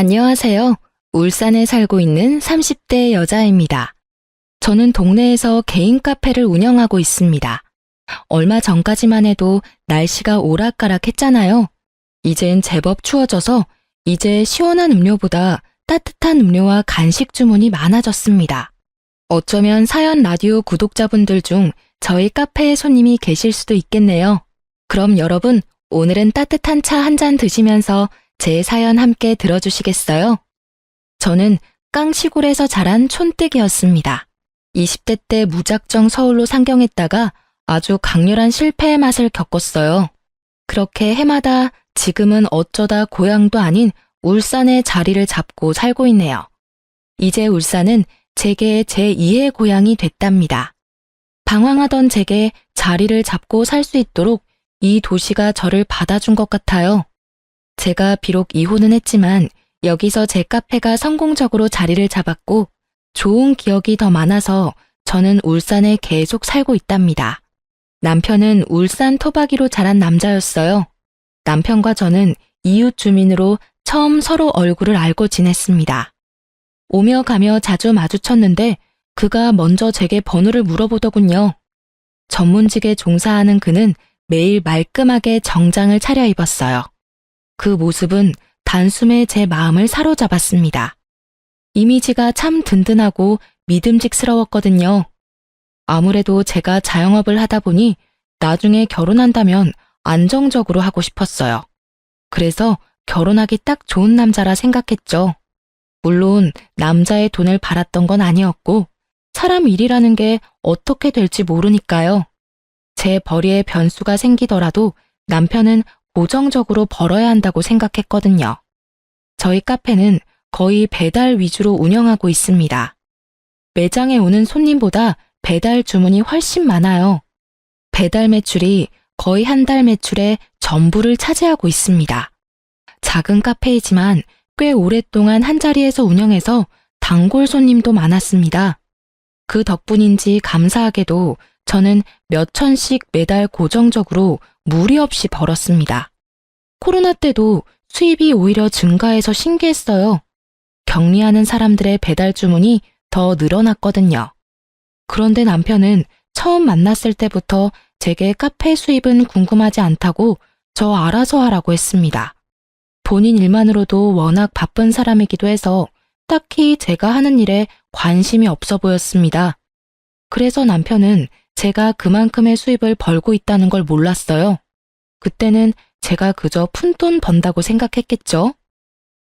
안녕하세요. 울산에 살고 있는 30대 여자입니다. 저는 동네에서 개인 카페를 운영하고 있습니다. 얼마 전까지만 해도 날씨가 오락가락했잖아요. 이젠 제법 추워져서 이제 시원한 음료보다 따뜻한 음료와 간식 주문이 많아졌습니다. 어쩌면 사연 라디오 구독자분들 중 저희 카페에 손님이 계실 수도 있겠네요. 그럼 여러분, 오늘은 따뜻한 차 한 잔 드시면서 제 사연 함께 들어주시겠어요? 저는 깡시골에서 자란 촌뜨기였습니다. 20대 때 무작정 서울로 상경했다가 아주 강렬한 실패의 맛을 겪었어요. 그렇게 해마다 지금은 어쩌다 고향도 아닌 울산에 자리를 잡고 살고 있네요. 이제 울산은 제게 제2의 고향이 됐답니다. 방황하던 제게 자리를 잡고 살 수 있도록 이 도시가 저를 받아준 것 같아요. 제가 비록 이혼은 했지만 여기서 제 카페가 성공적으로 자리를 잡았고 좋은 기억이 더 많아서 저는 울산에 계속 살고 있답니다. 남편은 울산 토박이로 자란 남자였어요. 남편과 저는 이웃 주민으로 처음 서로 얼굴을 알고 지냈습니다. 오며 가며 자주 마주쳤는데 그가 먼저 제게 번호를 물어보더군요. 전문직에 종사하는 그는 매일 말끔하게 정장을 차려입었어요. 그 모습은 단숨에 제 마음을 사로잡았습니다. 이미지가 참 든든하고 믿음직스러웠거든요. 아무래도 제가 자영업을 하다 보니 나중에 결혼한다면 안정적으로 하고 싶었어요. 그래서 결혼하기 딱 좋은 남자라 생각했죠. 물론 남자의 돈을 바랐던 건 아니었고 사람 일이라는 게 어떻게 될지 모르니까요. 제 벌이에 변수가 생기더라도 남편은 고정적으로 벌어야 한다고 생각했거든요. 저희 카페는 거의 배달 위주로 운영하고 있습니다. 매장에 오는 손님보다 배달 주문이 훨씬 많아요. 배달 매출이 거의 한 달 매출의 전부를 차지하고 있습니다. 작은 카페이지만 꽤 오랫동안 한자리에서 운영해서 단골 손님도 많았습니다. 그 덕분인지 감사하게도 저는 몇 천씩 매달 고정적으로 무리 없이 벌었습니다. 코로나 때도 수입이 오히려 증가해서 신기했어요. 격리하는 사람들의 배달 주문이 더 늘어났거든요. 그런데 남편은 처음 만났을 때부터 제게 카페 수입은 궁금하지 않다고 저 알아서 하라고 했습니다. 본인 일만으로도 워낙 바쁜 사람이기도 해서 딱히 제가 하는 일에 관심이 없어 보였습니다. 그래서 남편은 제가 그만큼의 수입을 벌고 있다는 걸 몰랐어요. 그때는 제가 그저 푼돈 번다고 생각했겠죠.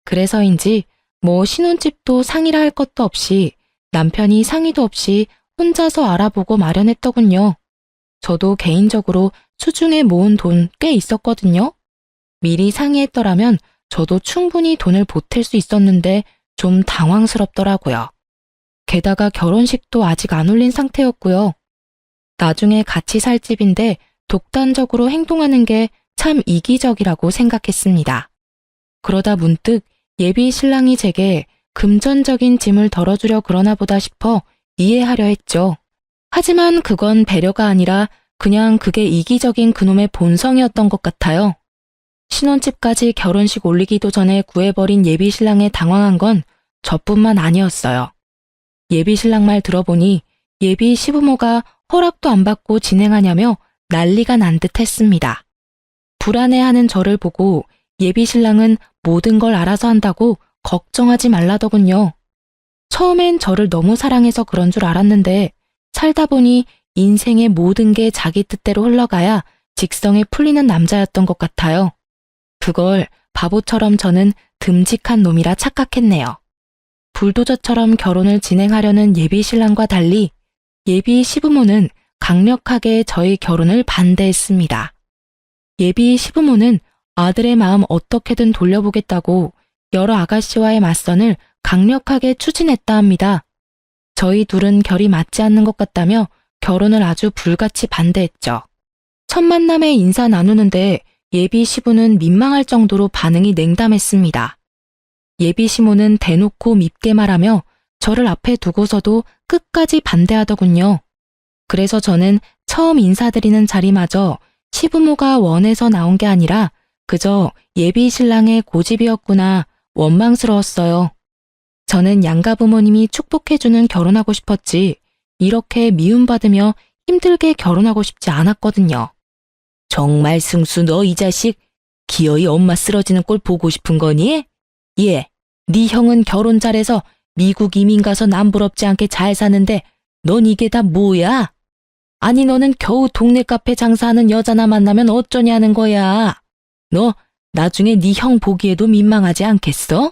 그래서인지 신혼집도 상의라 할 것도 없이 남편이 상의도 없이 혼자서 알아보고 마련했더군요. 저도 개인적으로 수중에 모은 돈 꽤 있었거든요. 미리 상의했더라면 저도 충분히 돈을 보탤 수 있었는데 좀 당황스럽더라고요. 게다가 결혼식도 아직 안 올린 상태였고요. 나중에 같이 살 집인데 독단적으로 행동하는 게 참 이기적이라고 생각했습니다. 그러다 문득 예비 신랑이 제게 금전적인 짐을 덜어주려 그러나 보다 싶어 이해하려 했죠. 하지만 그건 배려가 아니라 그냥 그게 이기적인 그놈의 본성이었던 것 같아요. 신혼집까지 결혼식 올리기도 전에 구해버린 예비 신랑에 당황한 건 저뿐만 아니었어요. 예비 신랑 말 들어보니 예비 시부모가 허락도 안 받고 진행하냐며 난리가 난 듯 했습니다. 불안해하는 저를 보고 예비 신랑은 모든 걸 알아서 한다고 걱정하지 말라더군요. 처음엔 저를 너무 사랑해서 그런 줄 알았는데 살다 보니 인생의 모든 게 자기 뜻대로 흘러가야 직성에 풀리는 남자였던 것 같아요. 그걸 바보처럼 저는 듬직한 놈이라 착각했네요. 불도저처럼 결혼을 진행하려는 예비 신랑과 달리 예비 시부모는 강력하게 저희 결혼을 반대했습니다. 예비 시부모는 아들의 마음 어떻게든 돌려보겠다고 여러 아가씨와의 맞선을 강력하게 추진했다 합니다. 저희 둘은 결이 맞지 않는 것 같다며 결혼을 아주 불같이 반대했죠. 첫 만남에 인사 나누는데 예비 시부는 민망할 정도로 반응이 냉담했습니다. 예비 시모는 대놓고 밉게 말하며 저를 앞에 두고서도 끝까지 반대하더군요. 그래서 저는 처음 인사드리는 자리마저 시부모가 원해서 나온 게 아니라 그저 예비 신랑의 고집이었구나 원망스러웠어요. 저는 양가 부모님이 축복해주는 결혼하고 싶었지 이렇게 미움받으며 힘들게 결혼하고 싶지 않았거든요. 정말 승수 너 이 자식 기어이 엄마 쓰러지는 꼴 보고 싶은 거니? 예, 네 형은 결혼 잘해서 미국 이민 가서 남부럽지 않게 잘 사는데 넌 이게 다 뭐야? 아니 너는 겨우 동네 카페 장사하는 여자나 만나면 어쩌냐는 거야. 너 나중에 네 형 보기에도 민망하지 않겠어?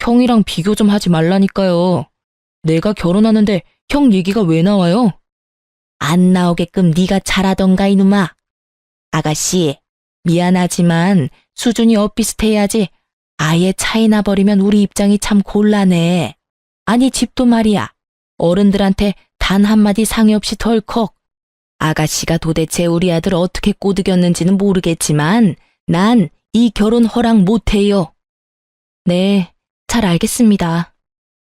형이랑 비교 좀 하지 말라니까요. 내가 결혼하는데 형 얘기가 왜 나와요? 안 나오게끔 네가 잘하던가 이놈아. 아가씨, 미안하지만 수준이 엇비슷해야지 아예 차이 나버리면 우리 입장이 참 곤란해. 아니 집도 말이야. 어른들한테 단 한마디 상의 없이 덜컥. 아가씨가 도대체 우리 아들 어떻게 꼬드겼는지는 모르겠지만 난 이 결혼 허락 못해요. 네, 잘 알겠습니다.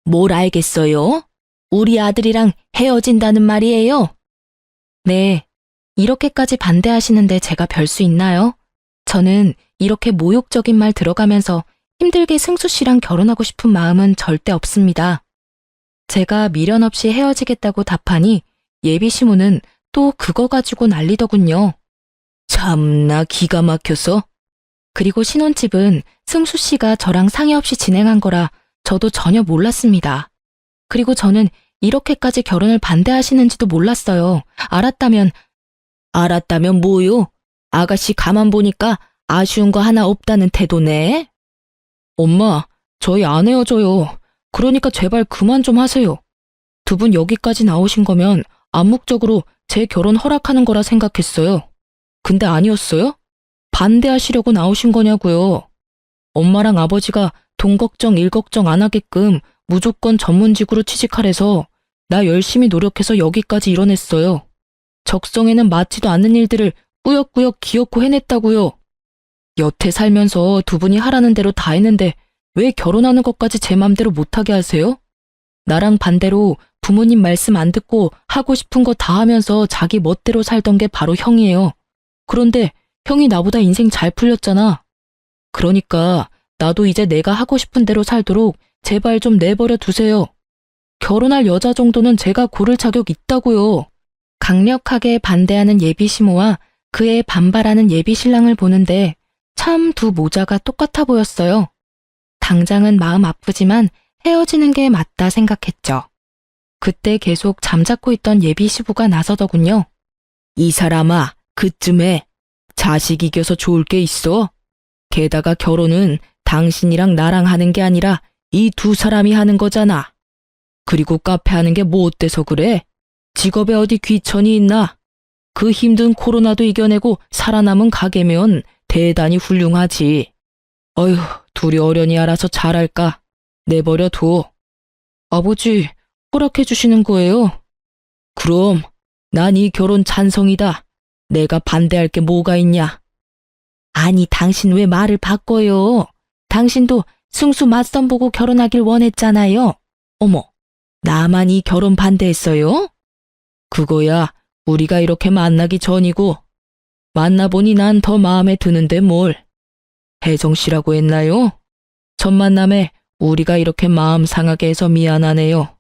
뭘 알겠어요? 우리 아들이랑 헤어진다는 말이에요? 네, 이렇게까지 반대하시는데 제가 별 수 있나요? 저는 이렇게 모욕적인 말 들어가면서 힘들게 승수 씨랑 결혼하고 싶은 마음은 절대 없습니다. 제가 미련 없이 헤어지겠다고 답하니 예비 시모는 또 그거 가지고 난리더군요. 참나 기가 막혀서. 그리고 신혼집은 승수 씨가 저랑 상의 없이 진행한 거라 저도 전혀 몰랐습니다. 그리고 저는 이렇게까지 결혼을 반대하시는지도 몰랐어요. 알았다면 뭐요? 아가씨 가만 보니까 아쉬운 거 하나 없다는 태도네. 엄마, 저희 안 헤어져요. 그러니까 제발 그만 좀 하세요. 두 분 여기까지 나오신 거면 암묵적으로 제 결혼 허락하는 거라 생각했어요. 근데 아니었어요? 반대하시려고 나오신 거냐고요. 엄마랑 아버지가 돈 걱정, 일 걱정 안 하게끔 무조건 전문직으로 취직하래서 나 열심히 노력해서 여기까지 이뤄냈어요. 적성에는 맞지도 않는 일들을 꾸역꾸역 기어코 해냈다고요. 여태 살면서 두 분이 하라는 대로 다 했는데 왜 결혼하는 것까지 제 맘대로 못하게 하세요? 나랑 반대로 부모님 말씀 안 듣고 하고 싶은 거 다 하면서 자기 멋대로 살던 게 바로 형이에요. 그런데 형이 나보다 인생 잘 풀렸잖아. 그러니까 나도 이제 내가 하고 싶은 대로 살도록 제발 좀 내버려 두세요. 결혼할 여자 정도는 제가 고를 자격 있다고요. 강력하게 반대하는 예비 시모와 그에 반발하는 예비 신랑을 보는데 참 두 모자가 똑같아 보였어요. 당장은 마음 아프지만 헤어지는 게 맞다 생각했죠. 그때 계속 잠자코 있던 예비 시부가 나서더군요. 이 사람아, 그쯤에 자식 이겨서 좋을 게 있어? 게다가 결혼은 당신이랑 나랑 하는 게 아니라 이 두 사람이 하는 거잖아. 그리고 카페 하는 게 뭐 어때서 그래? 직업에 어디 귀천이 있나? 그 힘든 코로나도 이겨내고 살아남은 가게면 대단히 훌륭하지. 어휴, 둘이 어련히 알아서 잘할까? 내버려 둬. 아버지, 허락해 주시는 거예요? 그럼, 난 이 결혼 찬성이다. 내가 반대할 게 뭐가 있냐? 아니, 당신 왜 말을 바꿔요? 당신도 승수 맞선 보고 결혼하길 원했잖아요. 어머, 나만 이 결혼 반대했어요? 그거야, 우리가 이렇게 만나기 전이고, 만나보니 난 더 마음에 드는데 뭘. 혜정 씨라고 했나요? 첫 만남에 우리가 이렇게 마음 상하게 해서 미안하네요.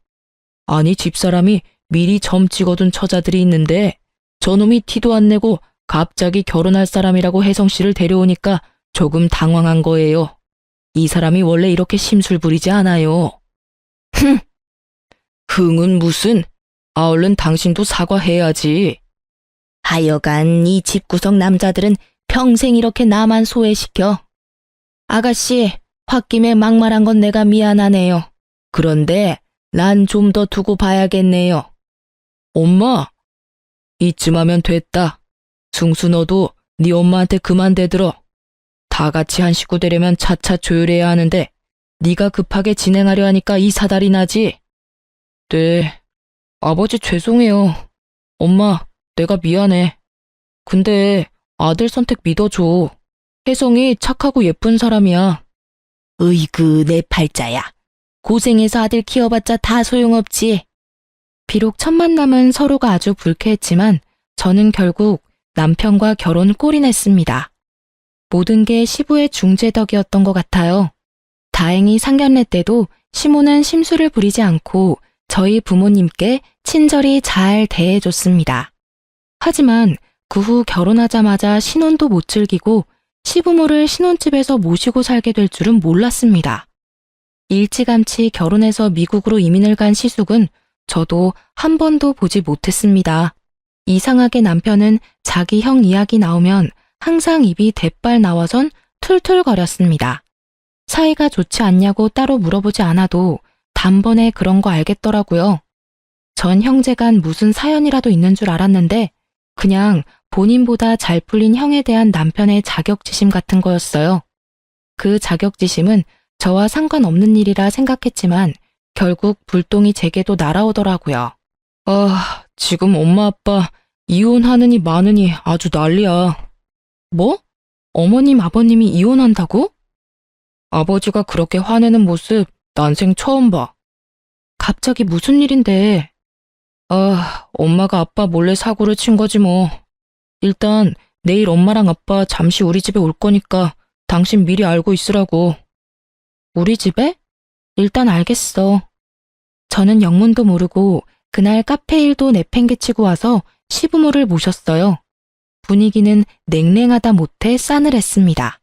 아니, 집사람이 미리 점 찍어둔 처자들이 있는데 저놈이 티도 안 내고 갑자기 결혼할 사람이라고 혜성 씨를 데려오니까 조금 당황한 거예요. 이 사람이 원래 이렇게 심술 부리지 않아요. 흥! 흥은 무슨? 얼른 당신도 사과해야지. 하여간 이 집구석 남자들은 평생 이렇게 나만 소외시켜. 아가씨, 홧김에 막말한 건 내가 미안하네요. 그런데 난 좀 더 두고 봐야겠네요. 엄마, 이쯤 하면 됐다. 승수 너도 네 엄마한테 그만 대들어. 다 같이 한 식구 되려면 차차 조율해야 하는데 네가 급하게 진행하려 하니까 이 사달이 나지. 네, 아버지 죄송해요. 엄마, 내가 미안해. 근데 아들 선택 믿어줘. 혜성이 착하고 예쁜 사람이야. 으이그 내 팔자야. 고생해서 아들 키워봤자 다 소용없지. 비록 첫 만남은 서로가 아주 불쾌했지만 저는 결국 남편과 결혼 꼴이 냈습니다. 모든 게 시부의 중재덕이었던 것 같아요. 다행히 상견례 때도 시모는 심술을 부리지 않고 저희 부모님께 친절히 잘 대해줬습니다. 하지만 그 후 결혼하자마자 신혼도 못 즐기고 시부모를 신혼집에서 모시고 살게 될 줄은 몰랐습니다. 일찌감치 결혼해서 미국으로 이민을 간 시숙은 저도 한 번도 보지 못했습니다. 이상하게 남편은 자기 형 이야기 나오면 항상 입이 대빨 나와선 툴툴거렸습니다. 사이가 좋지 않냐고 따로 물어보지 않아도 단번에 그런 거 알겠더라고요. 전 형제간 무슨 사연이라도 있는 줄 알았는데 그냥 본인보다 잘 풀린 형에 대한 남편의 자격지심 같은 거였어요. 그 자격지심은 저와 상관없는 일이라 생각했지만 결국 불똥이 제게도 날아오더라고요. 아, 지금 엄마 아빠 이혼하느니 마느니 아주 난리야. 뭐? 어머님 아버님이 이혼한다고? 아버지가 그렇게 화내는 모습 난생 처음 봐. 갑자기 무슨 일인데? 아, 엄마가 아빠 몰래 사고를 친 거지 뭐. 일단 내일 엄마랑 아빠 잠시 우리 집에 올 거니까 당신 미리 알고 있으라고. 우리 집에? 일단 알겠어. 저는 영문도 모르고 그날 카페 일도 내팽개치고 와서 시부모를 모셨어요. 분위기는 냉랭하다 못해 싸늘했습니다.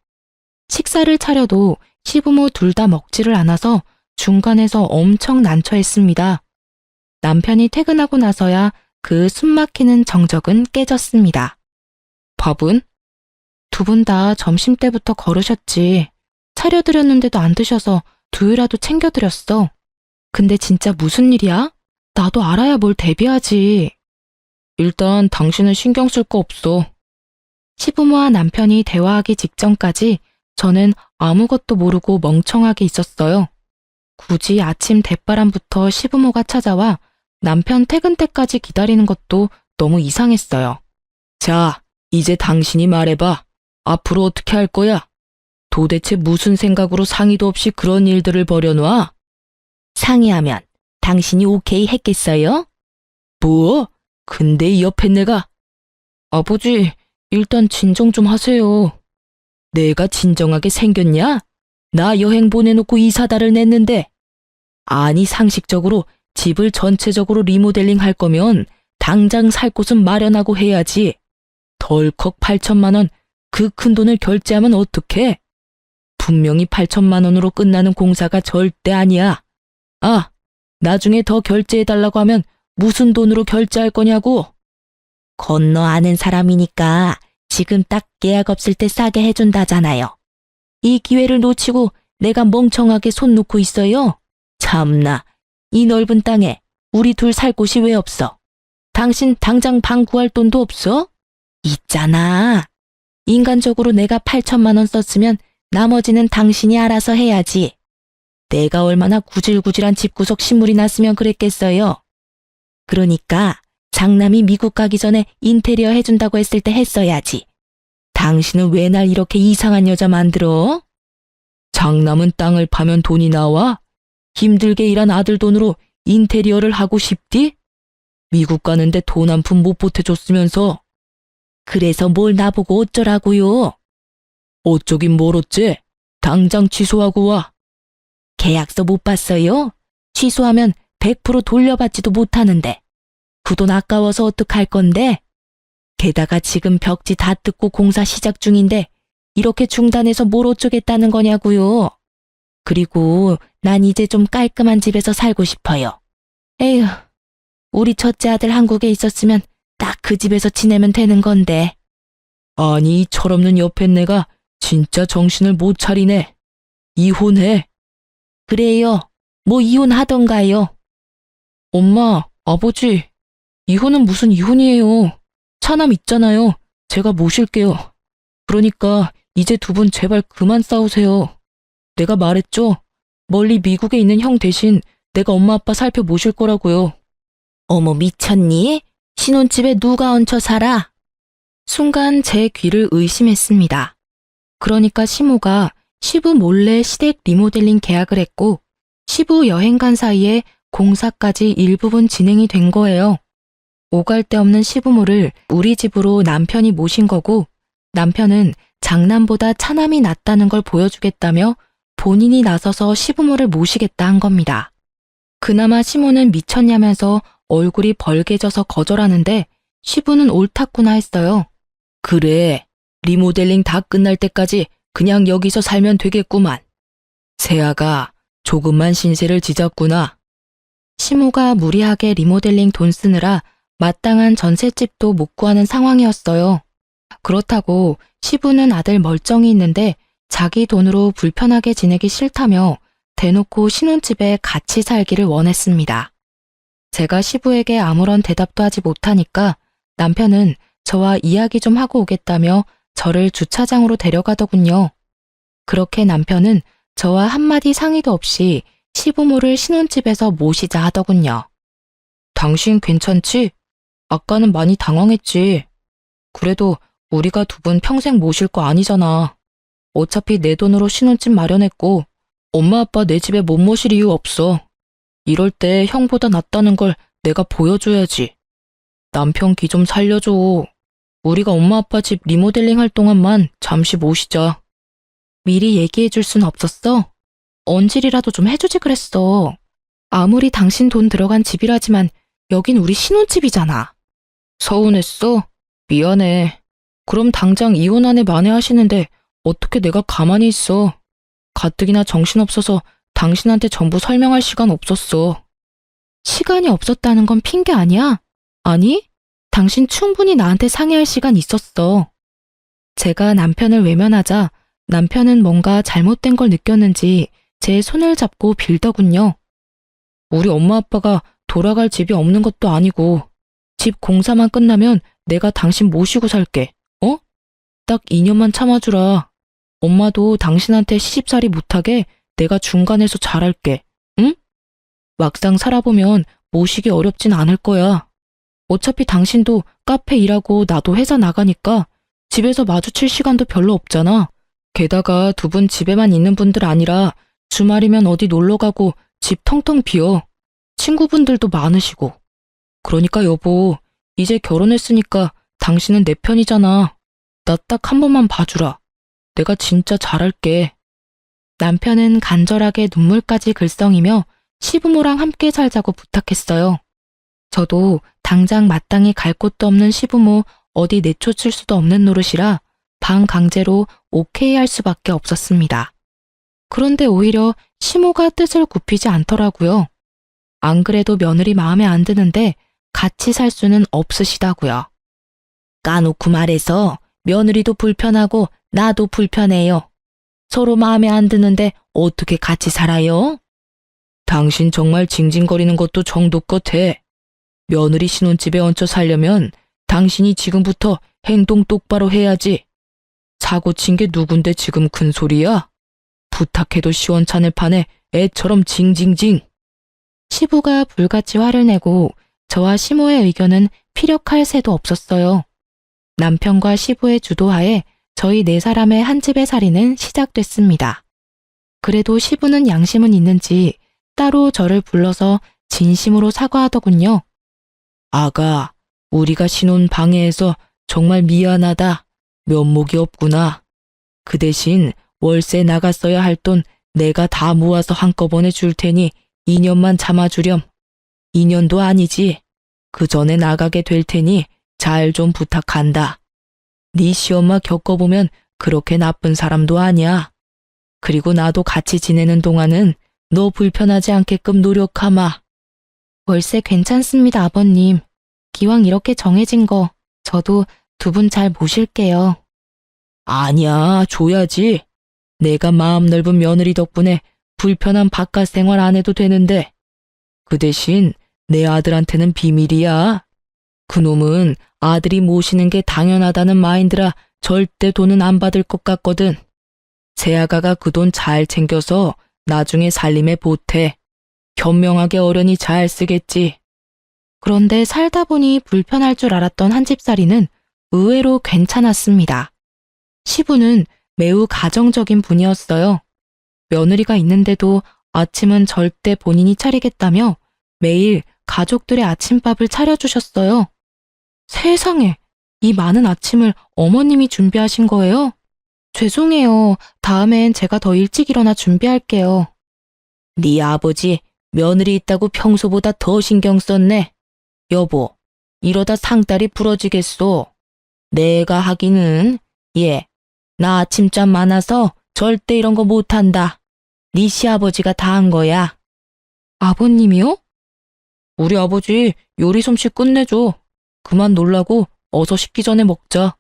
식사를 차려도 시부모 둘 다 먹지를 않아서 중간에서 엄청 난처했습니다. 남편이 퇴근하고 나서야 그 숨막히는 정적은 깨졌습니다. 밥은? 두 분 다 점심때부터 걸으셨지. 차려드렸는데도 안 드셔서 두유라도 챙겨드렸어. 근데 진짜 무슨 일이야? 나도 알아야 뭘 대비하지. 일단 당신은 신경 쓸 거 없어. 시부모와 남편이 대화하기 직전까지 저는 아무것도 모르고 멍청하게 있었어요. 굳이 아침 대바람부터 시부모가 찾아와 남편 퇴근 때까지 기다리는 것도 너무 이상했어요. 자, 이제 당신이 말해봐. 앞으로 어떻게 할 거야? 도대체 무슨 생각으로 상의도 없이 그런 일들을 벌여놔? 상의하면 당신이 오케이 했겠어요? 뭐? 근데 이 옆에 내가. 아버지, 일단 진정 좀 하세요. 내가 진정하게 생겼냐? 나 여행 보내놓고 이사다를 냈는데. 아니, 상식적으로 집을 전체적으로 리모델링 할 거면 당장 살 곳은 마련하고 해야지. 덜컥 8천만 원, 그 큰 돈을 결제하면 어떡해? 분명히 8천만 원으로 끝나는 공사가 절대 아니야. 아, 나중에 더 결제해달라고 하면 무슨 돈으로 결제할 거냐고. 건너 아는 사람이니까 지금 딱 계약 없을 때 싸게 해준다잖아요. 이 기회를 놓치고 내가 멍청하게 손 놓고 있어요. 참나, 이 넓은 땅에 우리 둘 살 곳이 왜 없어? 당신 당장 방 구할 돈도 없어? 있잖아. 인간적으로 내가 8천만 원 썼으면 나머지는 당신이 알아서 해야지. 내가 얼마나 구질구질한 집구석 신물이 났으면 그랬겠어요. 그러니까 장남이 미국 가기 전에 인테리어 해준다고 했을 때 했어야지. 당신은 왜 날 이렇게 이상한 여자 만들어? 장남은 땅을 파면 돈이 나와? 힘들게 일한 아들 돈으로 인테리어를 하고 싶디? 미국 가는데 돈 한 푼 못 보태줬으면서. 그래서 뭘 나보고 어쩌라고요? 어쩌긴 뭘 어째? 당장 취소하고 와. 계약서 못 봤어요? 취소하면 100% 돌려받지도 못하는데. 그 돈 아까워서 어떡할 건데? 게다가 지금 벽지 다 뜯고 공사 시작 중인데 이렇게 중단해서 뭘 어쩌겠다는 거냐고요. 그리고 난 이제 좀 깔끔한 집에서 살고 싶어요. 에휴, 우리 첫째 아들 한국에 있었으면 딱 그 집에서 지내면 되는 건데. 아니, 이 철없는 옆에 내가 진짜 정신을 못 차리네. 이혼해. 그래요. 뭐 이혼하던가요. 엄마, 아버지, 이혼은 무슨 이혼이에요. 차남 있잖아요. 제가 모실게요. 그러니까 이제 두 분 제발 그만 싸우세요. 내가 말했죠? 멀리 미국에 있는 형 대신 내가 엄마 아빠 살펴 모실 거라고요. 어머, 미쳤니? 신혼집에 누가 얹혀 살아? 순간 제 귀를 의심했습니다. 그러니까 시모가 시부 몰래 시댁 리모델링 계약을 했고 시부 여행 간 사이에 공사까지 일부분 진행이 된 거예요. 오갈 데 없는 시부모를 우리 집으로 남편이 모신 거고 남편은 장남보다 차남이 낫다는 걸 보여주겠다며 본인이 나서서 시부모를 모시겠다 한 겁니다. 그나마 시모는 미쳤냐면서 얼굴이 벌개져서 거절하는데 시부는 옳았구나 했어요. 그래, 리모델링 다 끝날 때까지 그냥 여기서 살면 되겠구만. 세아가 조금만 신세를 지졌구나. 시모가 무리하게 리모델링 돈 쓰느라 마땅한 전셋집도 못 구하는 상황이었어요. 그렇다고 시부는 아들 멀쩡히 있는데 자기 돈으로 불편하게 지내기 싫다며 대놓고 신혼집에 같이 살기를 원했습니다. 제가 시부에게 아무런 대답도 하지 못하니까 남편은 저와 이야기 좀 하고 오겠다며 저를 주차장으로 데려가더군요. 그렇게 남편은 저와 한마디 상의도 없이 시부모를 신혼집에서 모시자 하더군요. 당신 괜찮지? 아까는 많이 당황했지. 그래도 우리가 두 분 평생 모실 거 아니잖아. 어차피 내 돈으로 신혼집 마련했고 엄마 아빠 내 집에 못 모실 이유 없어. 이럴 때 형보다 낫다는 걸 내가 보여줘야지. 남편 기 좀 살려줘. 우리가 엄마 아빠 집 리모델링 할 동안만 잠시 모시자. 미리 얘기해 줄 순 없었어? 언질이라도 좀 해주지 그랬어. 아무리 당신 돈 들어간 집이라지만 여긴 우리 신혼집이잖아. 서운했어? 미안해. 그럼 당장 이혼 안에 만회하시는데 어떻게 내가 가만히 있어. 가뜩이나 정신없어서 당신한테 전부 설명할 시간 없었어. 시간이 없었다는 건 핑계 아니야? 아니, 당신 충분히 나한테 상의할 시간 있었어. 제가 남편을 외면하자 남편은 뭔가 잘못된 걸 느꼈는지 제 손을 잡고 빌더군요. 우리 엄마 아빠가 돌아갈 집이 없는 것도 아니고 집 공사만 끝나면 내가 당신 모시고 살게. 어? 딱 2년만 참아주라. 엄마도 당신한테 시집살이 못하게 내가 중간에서 잘할게. 응? 막상 살아보면 모시기 어렵진 않을 거야. 어차피 당신도 카페 일하고 나도 회사 나가니까 집에서 마주칠 시간도 별로 없잖아. 게다가 두 분 집에만 있는 분들 아니라 주말이면 어디 놀러 가고 집 텅텅 비어. 친구분들도 많으시고. 그러니까 여보, 이제 결혼했으니까 당신은 내 편이잖아. 나 딱 한 번만 봐주라. 내가 진짜 잘할게. 남편은 간절하게 눈물까지 글썽이며 시부모랑 함께 살자고 부탁했어요. 저도 당장 마땅히 갈 곳도 없는 시부모 어디 내쫓을 수도 없는 노릇이라 방 강제로 오케이 할 수밖에 없었습니다. 그런데 오히려 시모가 뜻을 굽히지 않더라고요. 안 그래도 며느리 마음에 안 드는데 같이 살 수는 없으시다고요. 까놓고 말해서 며느리도 불편하고 나도 불편해요. 서로 마음에 안 드는데 어떻게 같이 살아요? 당신 정말 징징거리는 것도 정도껏 해. 며느리 신혼집에 얹혀 살려면 당신이 지금부터 행동 똑바로 해야지. 사고 친 게 누군데 지금 큰 소리야? 부탁해도 시원찮을 판에 애처럼 징징징. 시부가 불같이 화를 내고 저와 시모의 의견은 피력할 새도 없었어요. 남편과 시부의 주도하에 저희 네 사람의 한 집의 살이는 시작됐습니다. 그래도 시부는 양심은 있는지 따로 저를 불러서 진심으로 사과하더군요. 아가, 우리가 신혼 방해해서 정말 미안하다. 면목이 없구나. 그 대신 월세 나갔어야 할 돈 내가 다 모아서 한꺼번에 줄 테니 2년만 참아주렴. 2년도 아니지. 그 전에 나가게 될 테니 잘 좀 부탁한다. 네 시엄마 겪어보면 그렇게 나쁜 사람도 아니야. 그리고 나도 같이 지내는 동안은 너 불편하지 않게끔 노력하마. 월세 괜찮습니다, 아버님. 기왕 이렇게 정해진 거 저도 두 분 잘 모실게요. 아니야, 줘야지. 내가 마음 넓은 며느리 덕분에 불편한 바깥 생활 안 해도 되는데. 그 대신 내 아들한테는 비밀이야. 그놈은 아들이 모시는 게 당연하다는 마인드라 절대 돈은 안 받을 것 같거든. 새아가가 그 돈 잘 챙겨서 나중에 살림에 보태. 현명하게 어련히 잘 쓰겠지. 그런데 살다 보니 불편할 줄 알았던 한 집살이는 의외로 괜찮았습니다. 시부는 매우 가정적인 분이었어요. 며느리가 있는데도 아침은 절대 본인이 차리겠다며 매일 가족들의 아침밥을 차려주셨어요. 세상에, 이 많은 아침을 어머님이 준비하신 거예요? 죄송해요. 다음엔 제가 더 일찍 일어나 준비할게요. 네 아버지 며느리 있다고 평소보다 더 신경 썼네. 여보, 이러다 상다리 부러지겠어. 내가 하기는 나 아침잠 많아서 절대 이런 거 못한다. 네 시아버지가 다 한 거야. 아버님이요? 우리 아버지 요리 솜씨 끝내줘. 그만 놀라고 어서 식기 전에 먹자.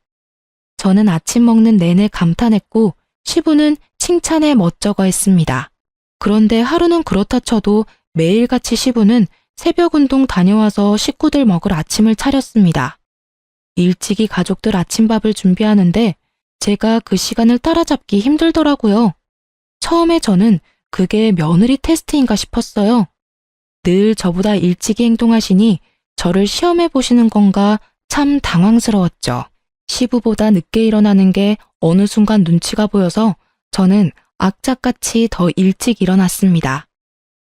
저는 아침 먹는 내내 감탄했고 시부는 칭찬에 멋쩍어 했습니다. 그런데 하루는 그렇다 쳐도 매일같이 시부는 새벽 운동 다녀와서 식구들 먹을 아침을 차렸습니다. 일찍이 가족들 아침밥을 준비하는데 제가 그 시간을 따라잡기 힘들더라고요. 처음에 저는 그게 며느리 테스트인가 싶었어요. 늘 저보다 일찍이 행동하시니 저를 시험해 보시는 건가 참 당황스러웠죠. 시부보다 늦게 일어나는 게 어느 순간 눈치가 보여서 저는 악착같이 더 일찍 일어났습니다.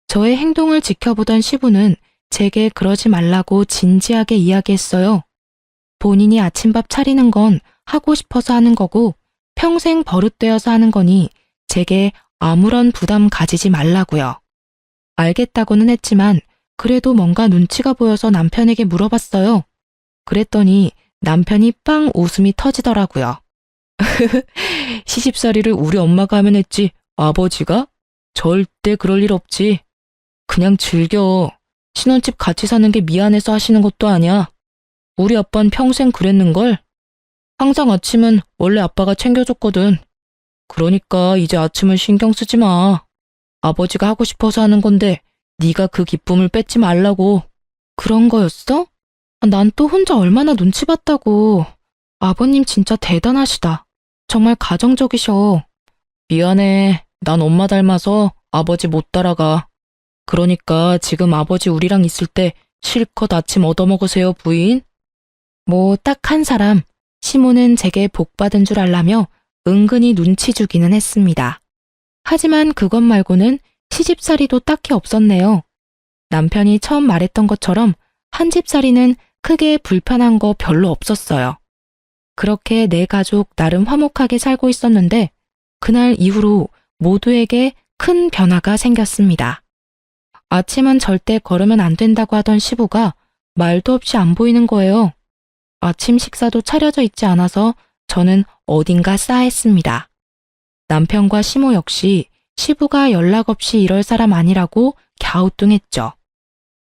저의 행동을 지켜보던 시부는 제게 그러지 말라고 진지하게 이야기했어요. 본인이 아침밥 차리는 건 하고 싶어서 하는 거고 평생 버릇되어서 하는 거니 제게 아무런 부담 가지지 말라고요. 알겠다고는 했지만 그래도 뭔가 눈치가 보여서 남편에게 물어봤어요. 그랬더니 남편이 빵 웃음이 터지더라고요. 시집살이를 우리 엄마가 하면 했지 아버지가? 절대 그럴 일 없지. 그냥 즐겨. 신혼집 같이 사는 게 미안해서 하시는 것도 아니야. 우리 아빠는 평생 그랬는걸. 항상 아침은 원래 아빠가 챙겨줬거든. 그러니까 이제 아침은 신경 쓰지 마. 아버지가 하고 싶어서 하는 건데 네가 그 기쁨을 뺏지 말라고. 그런 거였어? 난 또 혼자 얼마나 눈치 봤다고. 아버님 진짜 대단하시다. 정말 가정적이셔. 미안해. 난 엄마 닮아서 아버지 못 따라가. 그러니까 지금 아버지 우리랑 있을 때 실컷 아침 얻어먹으세요, 부인. 뭐 딱 한 사람, 시모는 제게 복 받은 줄 알라며 은근히 눈치 주기는 했습니다. 하지만 그것 말고는 시집살이도 딱히 없었네요. 남편이 처음 말했던 것처럼 한 집살이는 크게 불편한 거 별로 없었어요. 그렇게 내 가족 나름 화목하게 살고 있었는데 그날 이후로 모두에게 큰 변화가 생겼습니다. 아침은 절대 걸으면 안 된다고 하던 시부가 말도 없이 안 보이는 거예요. 아침 식사도 차려져 있지 않아서 저는 어딘가 싸했습니다. 남편과 시모 역시 시부가 연락 없이 이럴 사람 아니라고 갸우뚱했죠.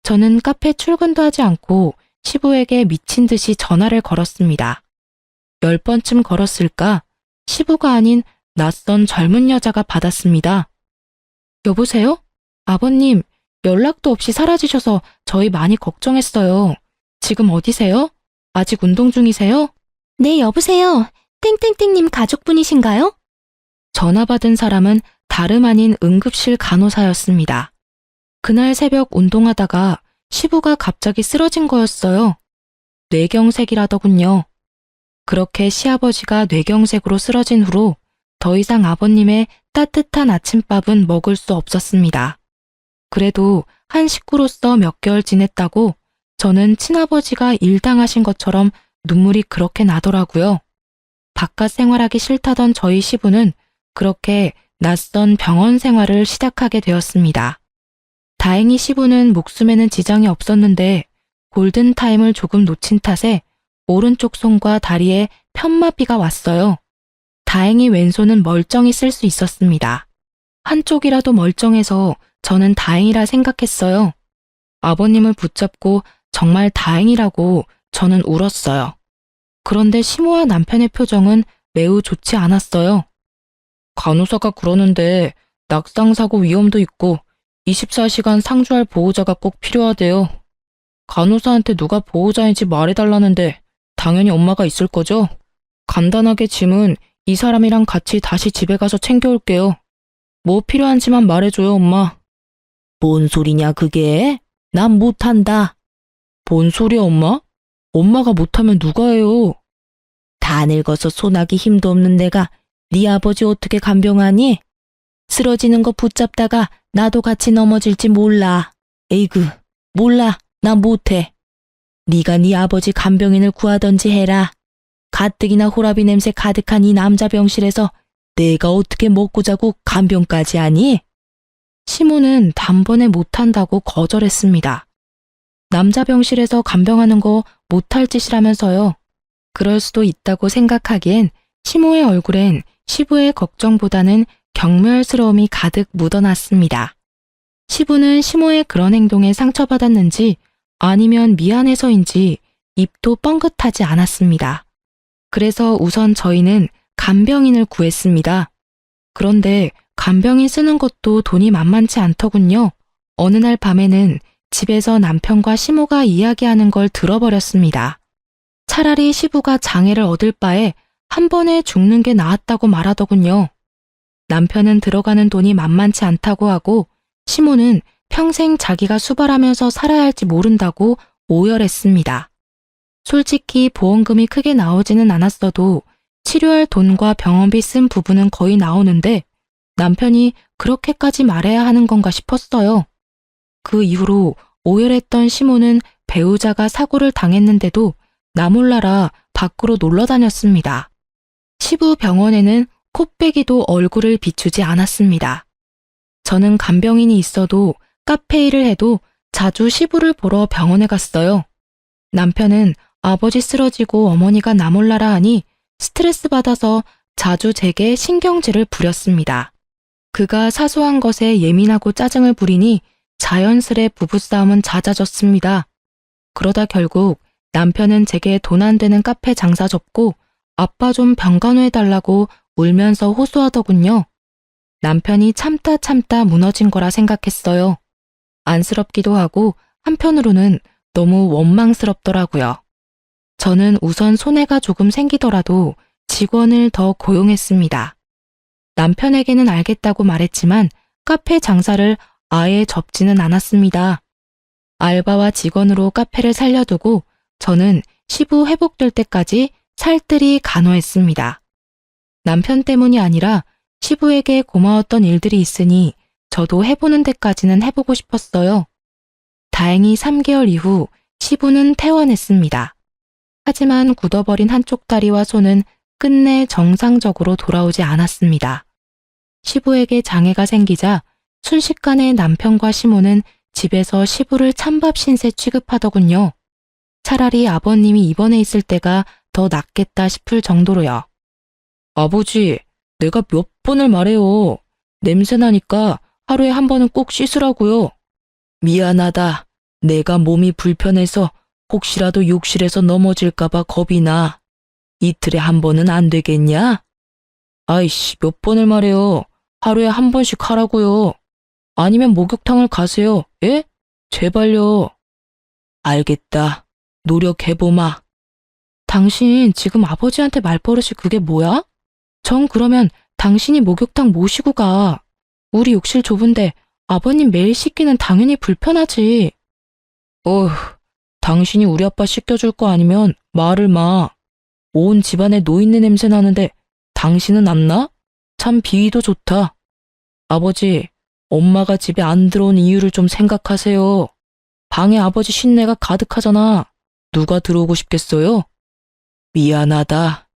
저는 카페 출근도 하지 않고 시부에게 미친 듯이 전화를 걸었습니다. 10번쯤 걸었을까? 시부가 아닌 낯선 젊은 여자가 받았습니다. 여보세요? 아버님, 연락도 없이 사라지셔서 저희 많이 걱정했어요. 지금 어디세요? 아직 운동 중이세요? 네, 여보세요. 땡땡땡님 가족분이신가요? 전화 받은 사람은 다름 아닌 응급실 간호사였습니다. 그날 새벽 운동하다가 시부가 갑자기 쓰러진 거였어요. 뇌경색이라더군요. 그렇게 시아버지가 뇌경색으로 쓰러진 후로 더 이상 아버님의 따뜻한 아침밥은 먹을 수 없었습니다. 그래도 한 식구로서 몇 개월 지냈다고 저는 친아버지가 일당하신 것처럼 눈물이 그렇게 나더라고요. 바깥 생활하기 싫다던 저희 시부는 그렇게 낯선 병원 생활을 시작하게 되었습니다. 다행히 시부는 목숨에는 지장이 없었는데 골든타임을 조금 놓친 탓에 오른쪽 손과 다리에 편마비가 왔어요. 다행히 왼손은 멀쩡히 쓸 수 있었습니다. 한쪽이라도 멀쩡해서 저는 다행이라 생각했어요. 아버님을 붙잡고 정말 다행이라고 저는 울었어요. 그런데 시모와 남편의 표정은 매우 좋지 않았어요. 간호사가 그러는데 낙상사고 위험도 있고 24시간 상주할 보호자가 꼭 필요하대요. 간호사한테 누가 보호자인지 말해달라는데 당연히 엄마가 있을 거죠? 간단하게 짐은 이 사람이랑 같이 다시 집에 가서 챙겨올게요. 뭐 필요한지만 말해줘요, 엄마. 뭔 소리냐, 그게? 난 못한다. 뭔 소리야, 엄마? 엄마가 못하면 누가 해요? 다 늙어서 손하기 힘도 없는 내가 네 아버지 어떻게 간병하니? 쓰러지는 거 붙잡다가 나도 같이 넘어질지 몰라. 에이그, 몰라. 나 못해. 네가 네 아버지 간병인을 구하던지 해라. 가뜩이나 호라비 냄새 가득한 이 남자 병실에서 내가 어떻게 먹고 자고 간병까지 하니? 시모는 단번에 못한다고 거절했습니다. 남자 병실에서 간병하는 거 못할 짓이라면서요. 그럴 수도 있다고 생각하기엔 시모의 얼굴엔 시부의 걱정보다는 경멸스러움이 가득 묻어났습니다. 시부는 시모의 그런 행동에 상처받았는지 아니면 미안해서인지 입도 뻥긋하지 않았습니다. 그래서 우선 저희는 간병인을 구했습니다. 그런데 간병인 쓰는 것도 돈이 만만치 않더군요. 어느 날 밤에는 집에서 남편과 시모가 이야기하는 걸 들어버렸습니다. 차라리 시부가 장애를 얻을 바에 한 번에 죽는 게 나았다고 말하더군요. 남편은 들어가는 돈이 만만치 않다고 하고 시모는 평생 자기가 수발하면서 살아야 할지 모른다고 오열했습니다. 솔직히 보험금이 크게 나오지는 않았어도 치료할 돈과 병원비 쓴 부분은 거의 나오는데 남편이 그렇게까지 말해야 하는 건가 싶었어요. 그 이후로 오열했던 시모는 배우자가 사고를 당했는데도 나 몰라라 밖으로 놀러 다녔습니다. 시부 병원에는 코빼기도 얼굴을 비추지 않았습니다. 저는 간병인이 있어도 카페 일을 해도 자주 시부를 보러 병원에 갔어요. 남편은 아버지 쓰러지고 어머니가 나 몰라라 하니 스트레스 받아서 자주 제게 신경질을 부렸습니다. 그가 사소한 것에 예민하고 짜증을 부리니 자연스레 부부싸움은 잦아졌습니다. 그러다 결국 남편은 제게 돈 안 되는 카페 장사 접고 아빠 좀 병간호해달라고 울면서 호소하더군요. 남편이 참다 무너진 거라 생각했어요. 안쓰럽기도 하고 한편으로는 너무 원망스럽더라고요. 저는 우선 손해가 조금 생기더라도 직원을 더 고용했습니다. 남편에게는 알겠다고 말했지만 카페 장사를 아예 접지는 않았습니다. 알바와 직원으로 카페를 살려두고 저는 시부 회복될 때까지 살뜰히 간호했습니다. 남편 때문이 아니라 시부에게 고마웠던 일들이 있으니 저도 해보는 데까지는 해보고 싶었어요. 다행히 3개월 이후 시부는 퇴원했습니다. 하지만 굳어버린 한쪽 다리와 손은 끝내 정상적으로 돌아오지 않았습니다. 시부에게 장애가 생기자 순식간에 남편과 시모는 집에서 시부를 찬밥 신세 취급하더군요. 차라리 아버님이 입원해 있을 때가 더 낫겠다 싶을 정도로요. 아버지, 내가 몇 번을 말해요. 냄새나니까 하루에 한 번은 꼭 씻으라고요. 미안하다. 내가 몸이 불편해서 혹시라도 욕실에서 넘어질까봐 겁이 나. 이틀에 한 번은 안 되겠냐? 아이씨, 몇 번을 말해요. 하루에 한 번씩 하라고요. 아니면 목욕탕을 가세요. 예? 제발요. 알겠다. 노력해보마. 당신 지금 아버지한테 말버릇이 그게 뭐야? 전 그러면 당신이 목욕탕 모시고 가. 우리 욕실 좁은데 아버님 매일 씻기는 당연히 불편하지. 어휴, 당신이 우리 아빠 씻겨줄 거 아니면 말을 마. 온 집안에 노인네 냄새 나는데 당신은 안 나? 참 비위도 좋다. 아버지, 엄마가 집에 안 들어온 이유를 좀 생각하세요. 방에 아버지 신내가 가득하잖아. 누가 들어오고 싶겠어요? 미안하다.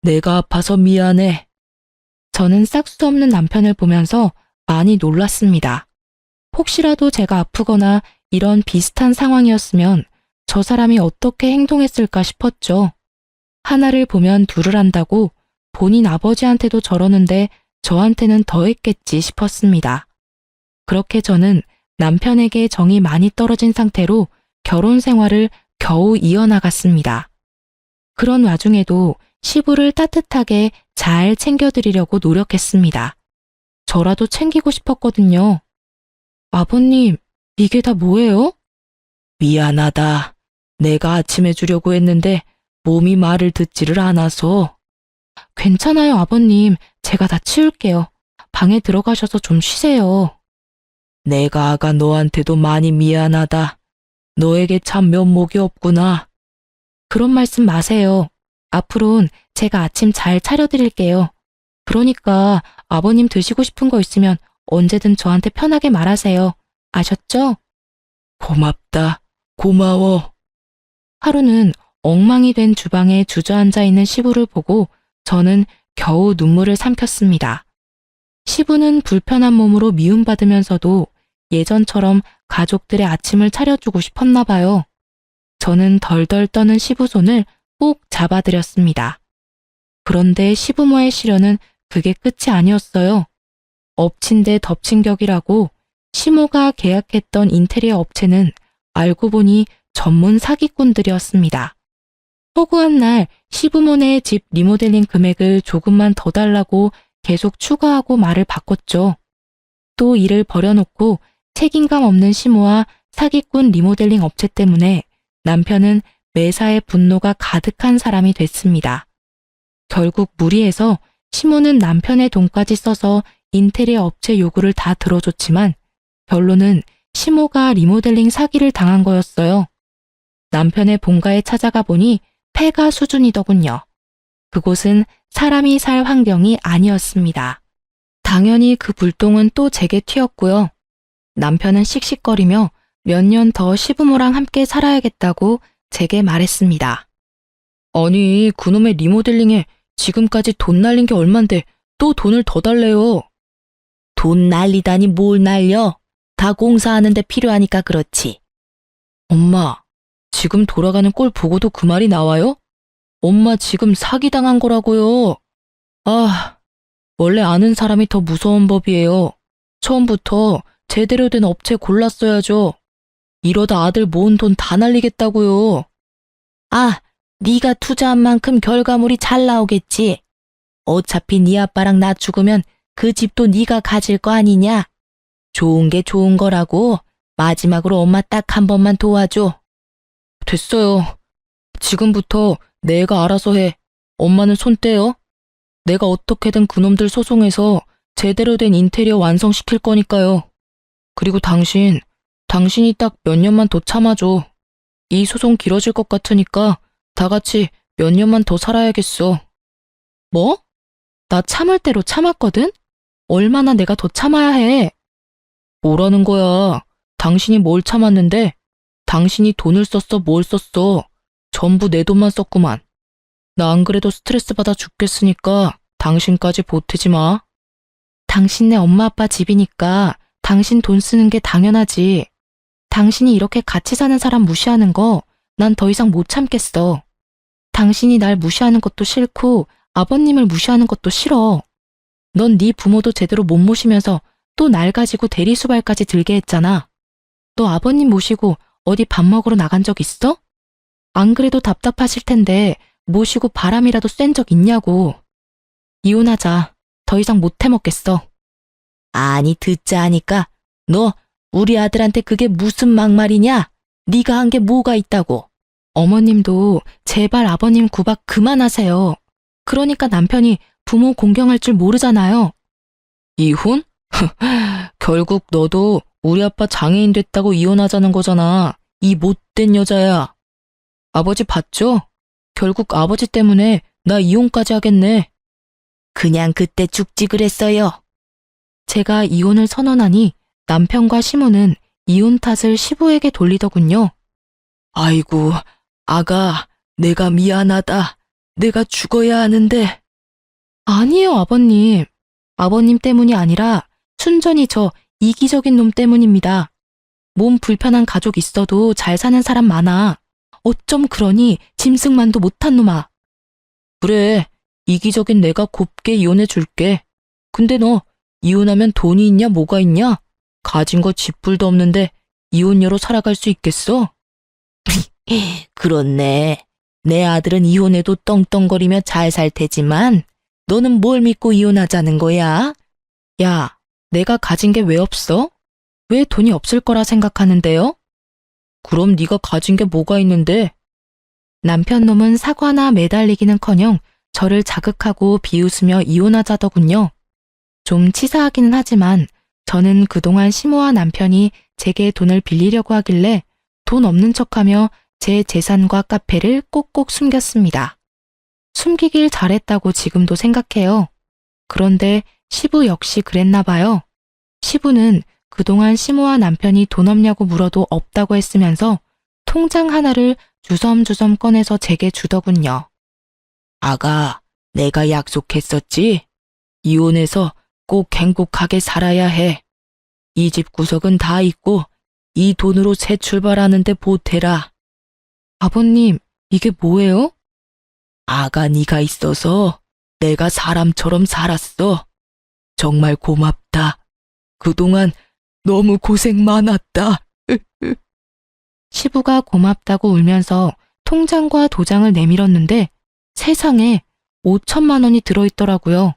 내가 아파서 미안해. 저는 싹수 없는 남편을 보면서 많이 놀랐습니다. 혹시라도 제가 아프거나 이런 비슷한 상황이었으면 저 사람이 어떻게 행동했을까 싶었죠. 하나를 보면 둘을 안다고 본인 아버지한테도 저러는데 저한테는 더 했겠지 싶었습니다. 그렇게 저는 남편에게 정이 많이 떨어진 상태로 결혼 생활을 겨우 이어나갔습니다. 그런 와중에도 시부를 따뜻하게 잘 챙겨드리려고 노력했습니다. 저라도 챙기고 싶었거든요. 아버님, 이게 다 뭐예요? 미안하다. 내가 아침에 주려고 했는데 몸이 말을 듣지를 않아서. 괜찮아요, 아버님. 제가 다 치울게요. 방에 들어가셔서 좀 쉬세요. 내가 아가 너한테도 많이 미안하다. 너에게 참 면목이 없구나. 그런 말씀 마세요. 앞으론 제가 아침 잘 차려드릴게요. 그러니까 아버님 드시고 싶은 거 있으면 언제든 저한테 편하게 말하세요. 아셨죠? 고맙다. 고마워. 하루는 엉망이 된 주방에 주저앉아 있는 시부를 보고 저는 겨우 눈물을 삼켰습니다. 시부는 불편한 몸으로 미움받으면서도 예전처럼 가족들의 아침을 차려주고 싶었나 봐요. 저는 덜덜 떠는 시부 손을 꼭 잡아드렸습니다. 그런데 시부모의 시련은 그게 끝이 아니었어요. 엎친 데 덮친 격이라고 시모가 계약했던 인테리어 업체는 알고 보니 전문 사기꾼들이었습니다. 허구한 날 시부모네 집 리모델링 금액을 조금만 더 달라고 계속 추가하고 말을 바꿨죠. 또 일을 버려놓고 책임감 없는 시모와 사기꾼 리모델링 업체 때문에 남편은 매사에 분노가 가득한 사람이 됐습니다. 결국 무리해서 시모는 남편의 돈까지 써서 인테리어 업체 요구를 다 들어줬지만 결론은 시모가 리모델링 사기를 당한 거였어요. 남편의 본가에 찾아가 보니 폐가 수준이더군요. 그곳은 사람이 살 환경이 아니었습니다. 당연히 그 불똥은 또 제게 튀었고요. 남편은 씩씩거리며 몇 년 더 시부모랑 함께 살아야겠다고 제게 말했습니다. 아니, 그놈의 리모델링에 지금까지 돈 날린 게 얼만데 또 돈을 더 달래요. 돈 날리다니 뭘 날려? 다 공사하는데 필요하니까 그렇지. 엄마, 지금 돌아가는 꼴 보고도 그 말이 나와요? 엄마 지금 사기당한 거라고요. 아, 원래 아는 사람이 더 무서운 법이에요. 처음부터 제대로 된 업체 골랐어야죠. 이러다 아들 모은 돈 다 날리겠다고요. 아, 네가 투자한 만큼 결과물이 잘 나오겠지. 어차피 네 아빠랑 나 죽으면 그 집도 네가 가질 거 아니냐. 좋은 게 좋은 거라고. 마지막으로 엄마 딱 한 번만 도와줘. 됐어요. 지금부터 내가 알아서 해. 엄마는 손 떼요. 내가 어떻게든 그놈들 소송해서 제대로 된 인테리어 완성시킬 거니까요. 그리고 당신이 딱 몇 년만 더 참아줘. 이 소송 길어질 것 같으니까 다 같이 몇 년만 더 살아야겠어. 뭐? 나 참을 대로 참았거든? 얼마나 내가 더 참아야 해? 뭐라는 거야? 당신이 뭘 참았는데? 당신이 돈을 썼어, 뭘 썼어? 전부 내 돈만 썼구만. 나 안 그래도 스트레스 받아 죽겠으니까 당신까지 보태지 마. 당신네 엄마 아빠 집이니까 당신 돈 쓰는 게 당연하지. 당신이 이렇게 같이 사는 사람 무시하는 거 난 더 이상 못 참겠어. 당신이 날 무시하는 것도 싫고 아버님을 무시하는 것도 싫어. 넌 네 부모도 제대로 못 모시면서 또 날 가지고 대리수발까지 들게 했잖아. 너 아버님 모시고 어디 밥 먹으러 나간 적 있어? 안 그래도 답답하실 텐데 모시고 바람이라도 쐰 적 있냐고. 이혼하자. 더 이상 못 해먹겠어. 아니 듣자 하니까 너 우리 아들한테 그게 무슨 막말이냐? 네가 한 게 뭐가 있다고? 어머님도 제발 아버님 구박 그만하세요. 그러니까 남편이 부모 공경할 줄 모르잖아요. 이혼? 결국 너도 우리 아빠 장애인 됐다고 이혼하자는 거잖아. 이 못된 여자야. 아버지 봤죠? 결국 아버지 때문에 나 이혼까지 하겠네. 그냥 그때 죽지 그랬어요. 제가 이혼을 선언하니 남편과 시모는 이혼 탓을 시부에게 돌리더군요. 아이고, 아가, 내가 미안하다. 내가 죽어야 하는데. 아니에요, 아버님. 아버님 때문이 아니라 순전히 저 이기적인 놈 때문입니다. 몸 불편한 가족 있어도 잘 사는 사람 많아. 어쩜 그러니 짐승만도 못한 놈아. 그래, 이기적인 내가 곱게 이혼해 줄게. 근데 너 이혼하면 돈이 있냐 뭐가 있냐? 가진 거 집불도 없는데 이혼녀로 살아갈 수 있겠어? 그렇네. 내 아들은 이혼해도 떵떵거리며 잘 살 테지만 너는 뭘 믿고 이혼하자는 거야? 야, 내가 가진 게 왜 없어? 왜 돈이 없을 거라 생각하는데요? 그럼 네가 가진 게 뭐가 있는데? 남편 놈은 사과나 매달리기는커녕 저를 자극하고 비웃으며 이혼하자더군요. 좀 치사하기는 하지만 저는 그동안 시모와 남편이 제게 돈을 빌리려고 하길래 돈 없는 척하며 제 재산과 카페를 꼭꼭 숨겼습니다. 숨기길 잘했다고 지금도 생각해요. 그런데 시부 역시 그랬나 봐요. 시부는 그동안 시모와 남편이 돈 없냐고 물어도 없다고 했으면서 통장 하나를 주섬주섬 꺼내서 제게 주더군요. 아가, 내가 약속했었지? 이혼해서 꼭 행복하게 살아야 해. 이 집 구석은 다 있고 이 돈으로 새 출발하는데 보태라. 아버님, 이게 뭐예요? 아가 네가 있어서 내가 사람처럼 살았어. 정말 고맙다. 그동안 너무 고생 많았다. 시부가 고맙다고 울면서 통장과 도장을 내밀었는데 세상에 5천만 원이 들어있더라고요.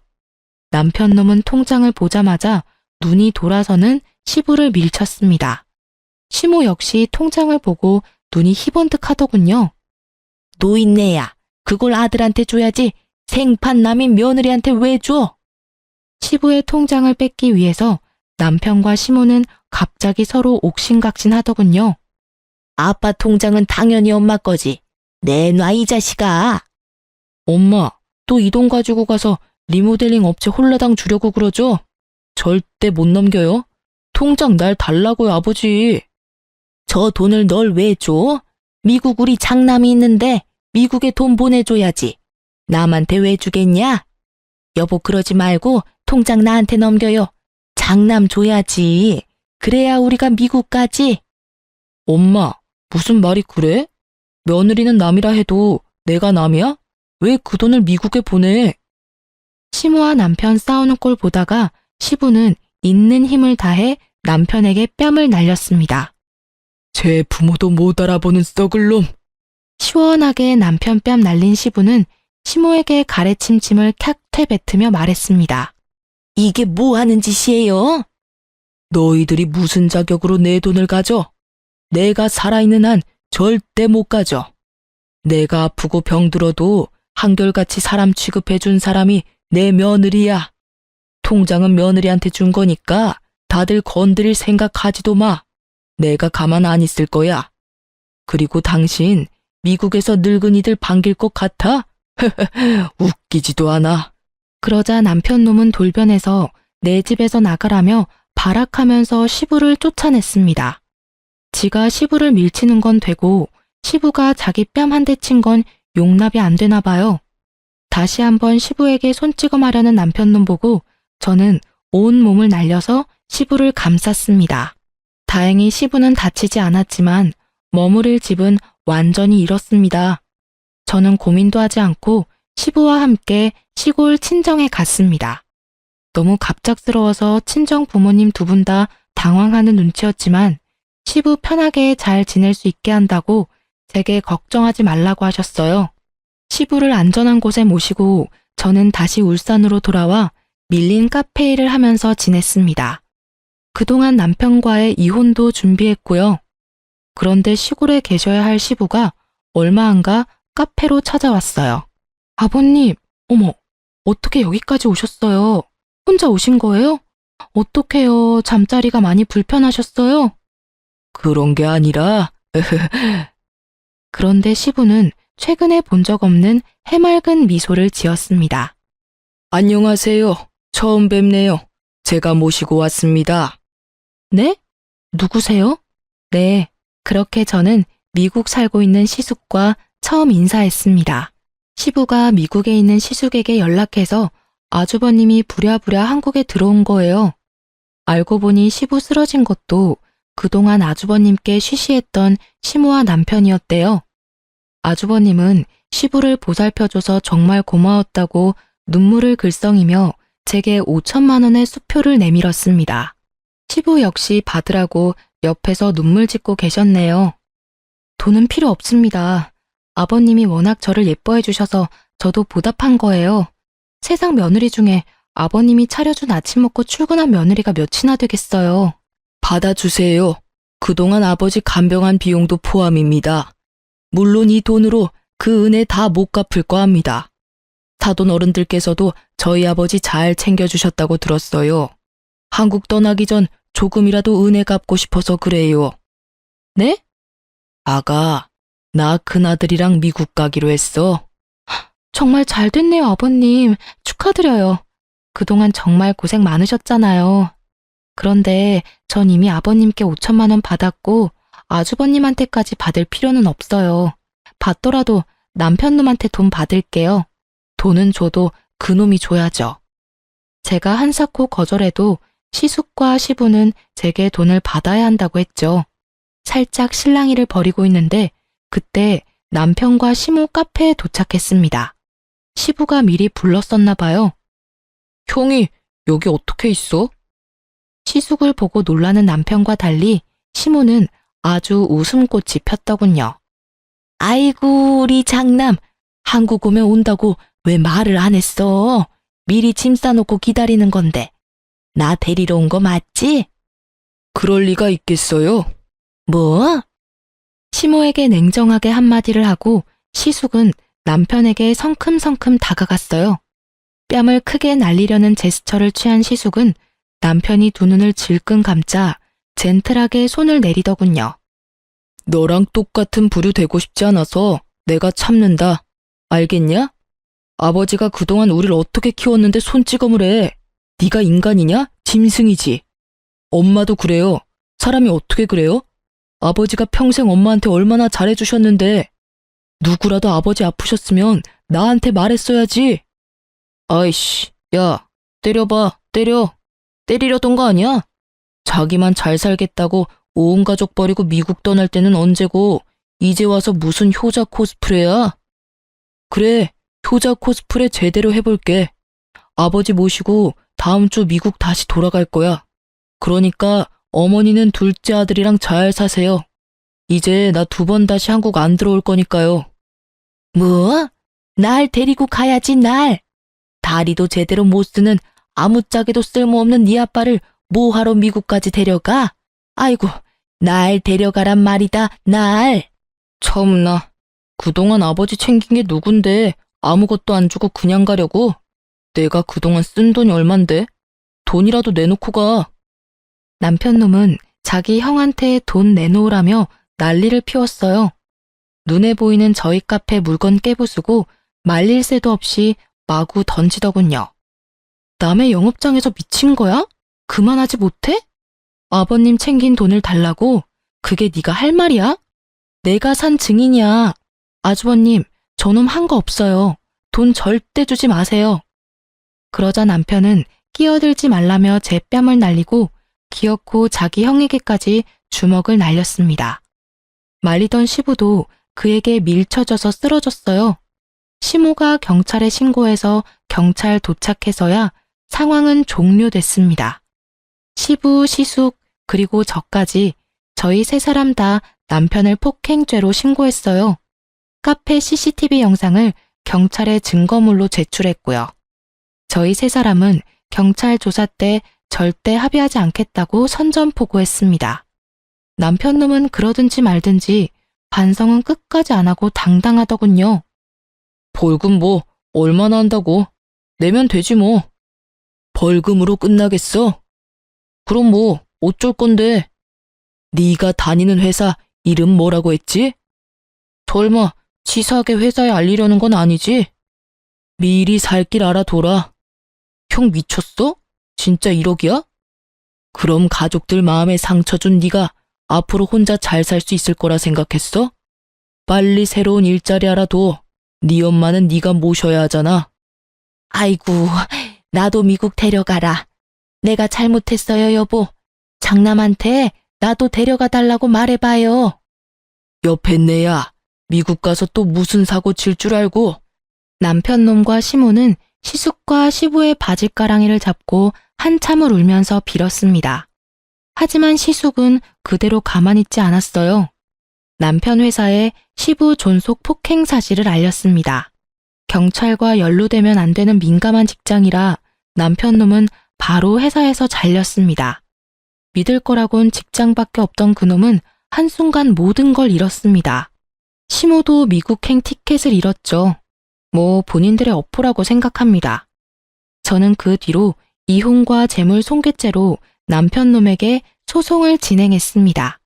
남편 놈은 통장을 보자마자 눈이 돌아서는 시부를 밀쳤습니다. 시모 역시 통장을 보고 눈이 희번뜩 하더군요. 노인네야, 그걸 아들한테 줘야지. 생판 남인 며느리한테 왜 줘? 시부의 통장을 뺏기 위해서 남편과 시모는 갑자기 서로 옥신각신하더군요. 아빠 통장은 당연히 엄마 거지. 내놔 이 자식아. 엄마, 또 이 돈 가지고 가서 리모델링 업체 홀라당 주려고 그러죠? 절대 못 넘겨요. 통장 날 달라고요, 아버지. 저 돈을 널 왜 줘? 미국 우리 장남이 있는데 미국에 돈 보내줘야지. 남한테 왜 주겠냐? 여보 그러지 말고 통장 나한테 넘겨요. 장남 줘야지. 그래야 우리가 미국 가지. 엄마, 무슨 말이 그래? 며느리는 남이라 해도 내가 남이야? 왜 그 돈을 미국에 보내? 시모와 남편 싸우는 꼴 보다가 시부는 있는 힘을 다해 남편에게 뺨을 날렸습니다. 제 부모도 못 알아보는 썩을 놈. 시원하게 남편 뺨 날린 시부는 시모에게 가래침침을 칵퇴 뱉으며 말했습니다. 이게 뭐 하는 짓이에요? 너희들이 무슨 자격으로 내 돈을 가져? 내가 살아있는 한 절대 못 가져. 내가 아프고 병들어도 한결같이 사람 취급해준 사람이 내 며느리야. 통장은 며느리한테 준 거니까 다들 건드릴 생각하지도 마. 내가 가만 안 있을 거야. 그리고 당신 미국에서 늙은이들 반길 것 같아? 웃기지도 않아. 그러자 남편 놈은 돌변해서 내 집에서 나가라며 발악하면서 시부를 쫓아냈습니다. 지가 시부를 밀치는 건 되고 시부가 자기 뺨 한 대 친 건 용납이 안 되나 봐요. 다시 한번 시부에게 손찌검하려는 남편 놈 보고 저는 온 몸을 날려서 시부를 감쌌습니다. 다행히 시부는 다치지 않았지만 머무를 집은 완전히 잃었습니다. 저는 고민도 하지 않고 시부와 함께 시골 친정에 갔습니다. 너무 갑작스러워서 친정 부모님 두 분 다 당황하는 눈치였지만 시부 편하게 잘 지낼 수 있게 한다고 제게 걱정하지 말라고 하셨어요. 시부를 안전한 곳에 모시고 저는 다시 울산으로 돌아와 밀린 카페 일을 하면서 지냈습니다. 그동안 남편과의 이혼도 준비했고요. 그런데 시골에 계셔야 할 시부가 얼마 안가 카페로 찾아왔어요. 아버님, 어머, 어떻게 여기까지 오셨어요? 혼자 오신 거예요? 어떡해요? 잠자리가 많이 불편하셨어요? 그런 게 아니라 그런데 시부는 최근에 본 적 없는 해맑은 미소를 지었습니다. 안녕하세요. 처음 뵙네요. 제가 모시고 왔습니다. 네? 누구세요? 네, 그렇게 저는 미국 살고 있는 시숙과 처음 인사했습니다. 시부가 미국에 있는 시숙에게 연락해서 아주버님이 부랴부랴 한국에 들어온 거예요. 알고 보니 시부 쓰러진 것도 그동안 아주버님께 쉬쉬했던 시모와 남편이었대요. 아주버님은 시부를 보살펴줘서 정말 고마웠다고 눈물을 글썽이며 제게 5천만 원의 수표를 내밀었습니다. 시부 역시 받으라고 옆에서 눈물 짓고 계셨네요. 돈은 필요 없습니다. 아버님이 워낙 저를 예뻐해 주셔서 저도 보답한 거예요. 세상 며느리 중에 아버님이 차려준 아침 먹고 출근한 며느리가 몇이나 되겠어요. 받아주세요. 그동안 아버지 간병한 비용도 포함입니다. 물론 이 돈으로 그 은혜 다 못 갚을 거 합니다. 사돈 어른들께서도 저희 아버지 잘 챙겨주셨다고 들었어요. 한국 떠나기 전 조금이라도 은혜 갚고 싶어서 그래요. 네? 아가, 나 큰아들이랑 미국 가기로 했어. 정말 잘 됐네요, 아버님. 축하드려요. 그동안 정말 고생 많으셨잖아요. 그런데 전 이미 아버님께 5천만 원 받았고 아주버님한테까지 받을 필요는 없어요. 받더라도 남편 놈한테 돈 받을게요. 돈은 줘도 그놈이 줘야죠. 제가 한사코 거절해도 시숙과 시부는 제게 돈을 받아야 한다고 했죠. 살짝 실랑이를 벌이고 있는데 그때 남편과 시모 카페에 도착했습니다. 시부가 미리 불렀었나 봐요. 형이 여기 어떻게 있어? 시숙을 보고 놀라는 남편과 달리 시모는 아주 웃음꽃이 폈더군요. 아이고 우리 장남, 한국 오면 온다고 왜 말을 안 했어? 미리 짐 싸놓고 기다리는 건데. 나 데리러 온 거 맞지? 그럴 리가 있겠어요? 뭐? 시모에게 냉정하게 한마디를 하고 시숙은 남편에게 성큼성큼 다가갔어요. 뺨을 크게 날리려는 제스처를 취한 시숙은 남편이 두 눈을 질끈 감자 젠틀하게 손을 내리더군요. 너랑 똑같은 부류 되고 싶지 않아서 내가 참는다. 알겠냐? 아버지가 그동안 우릴 어떻게 키웠는데 손찌검을 해. 네가 인간이냐? 짐승이지. 엄마도 그래요. 사람이 어떻게 그래요? 아버지가 평생 엄마한테 얼마나 잘해주셨는데 누구라도 아버지 아프셨으면 나한테 말했어야지. 아이씨, 야, 때려봐, 때려. 때리려던 거 아니야? 자기만 잘 살겠다고 온 가족 버리고 미국 떠날 때는 언제고 이제 와서 무슨 효자 코스프레야? 그래, 효자 코스프레 제대로 해볼게. 아버지 모시고 다음 주 미국 다시 돌아갈 거야. 그러니까 어머니는 둘째 아들이랑 잘 사세요. 이제 나 2번 다시 한국 안 들어올 거니까요. 뭐? 날 데리고 가야지 날. 다리도 제대로 못 쓰는 아무짝에도 쓸모없는 네 아빠를 뭐하러 미국까지 데려가? 아이고, 날 데려가란 말이다, 날. 참나, 그동안 아버지 챙긴 게 누군데 아무것도 안 주고 그냥 가려고? 내가 그동안 쓴 돈이 얼만데? 돈이라도 내놓고 가. 남편 놈은 자기 형한테 돈 내놓으라며 난리를 피웠어요. 눈에 보이는 저희 카페 물건 깨부수고 말릴 새도 없이 마구 던지더군요. 남의 영업장에서 미친 거야? 그만하지 못해? 아버님 챙긴 돈을 달라고? 그게 네가 할 말이야? 내가 산 증인이야. 아주버님, 저놈 한 거 없어요. 돈 절대 주지 마세요. 그러자 남편은 끼어들지 말라며 제 뺨을 날리고 기어코 자기 형에게까지 주먹을 날렸습니다. 말리던 시부도 그에게 밀쳐져서 쓰러졌어요. 시모가 경찰에 신고해서 경찰 도착해서야 상황은 종료됐습니다. 시부, 시숙, 그리고 저까지 저희 3사람 다 남편을 폭행죄로 신고했어요. 카페 CCTV 영상을 경찰에 증거물로 제출했고요. 저희 3사람은 경찰 조사 때 절대 합의하지 않겠다고 선전포고했습니다. 남편 놈은 그러든지 말든지 반성은 끝까지 안 하고 당당하더군요. 벌금 뭐 얼마나 한다고? 내면 되지 뭐. 벌금으로 끝나겠어? 그럼 뭐 어쩔 건데? 네가 다니는 회사 이름 뭐라고 했지? 설마 치사하게 회사에 알리려는 건 아니지? 미리 살 길 알아둬라. 형 미쳤어? 진짜 1억이야? 그럼 가족들 마음에 상처 준 네가 앞으로 혼자 잘 살 수 있을 거라 생각했어? 빨리 새로운 일자리 알아둬. 네 엄마는 네가 모셔야 하잖아. 아이고, 나도 미국 데려가라. 내가 잘못했어요, 여보. 장남한테 나도 데려가 달라고 말해봐요. 옆에 내야 미국 가서 또 무슨 사고 칠 줄 알고. 남편 놈과 시모는 시숙과 시부의 바짓가랑이를 잡고 한참을 울면서 빌었습니다. 하지만 시숙은 그대로 가만히 있지 않았어요. 남편 회사에 시부 존속 폭행 사실을 알렸습니다. 경찰과 연루되면 안 되는 민감한 직장이라 남편 놈은 바로 회사에서 잘렸습니다. 믿을 거라곤 직장밖에 없던 그놈은 한순간 모든 걸 잃었습니다. 시모도 미국행 티켓을 잃었죠. 뭐 본인들의 어포라고 생각합니다. 저는 그 뒤로 이혼과 재물 손괴죄로 남편 놈에게 소송을 진행했습니다.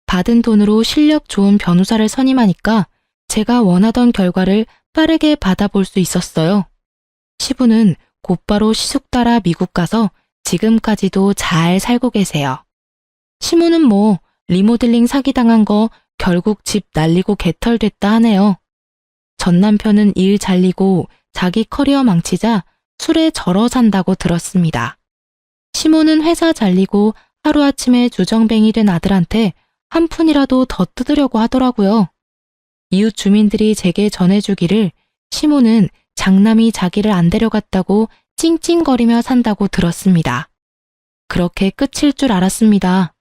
받은 돈으로 실력 좋은 변호사를 선임하니까 제가 원하던 결과를 빠르게 받아볼 수 있었어요. 시부는 곧바로 시숙 따라 미국 가서 지금까지도 잘 살고 계세요. 시모는 뭐 리모델링 사기당한 거 결국 집 날리고 개털됐다 하네요. 전 남편은 일 잘리고 자기 커리어 망치자 술에 절어 산다고 들었습니다. 시모는 회사 잘리고 하루아침에 주정뱅이 된 아들한테 한 푼이라도 더 뜯으려고 하더라고요. 이웃 주민들이 제게 전해주기를 시모는 장남이 자기를 안 데려갔다고 찡찡거리며 산다고 들었습니다. 그렇게 끝일 줄 알았습니다.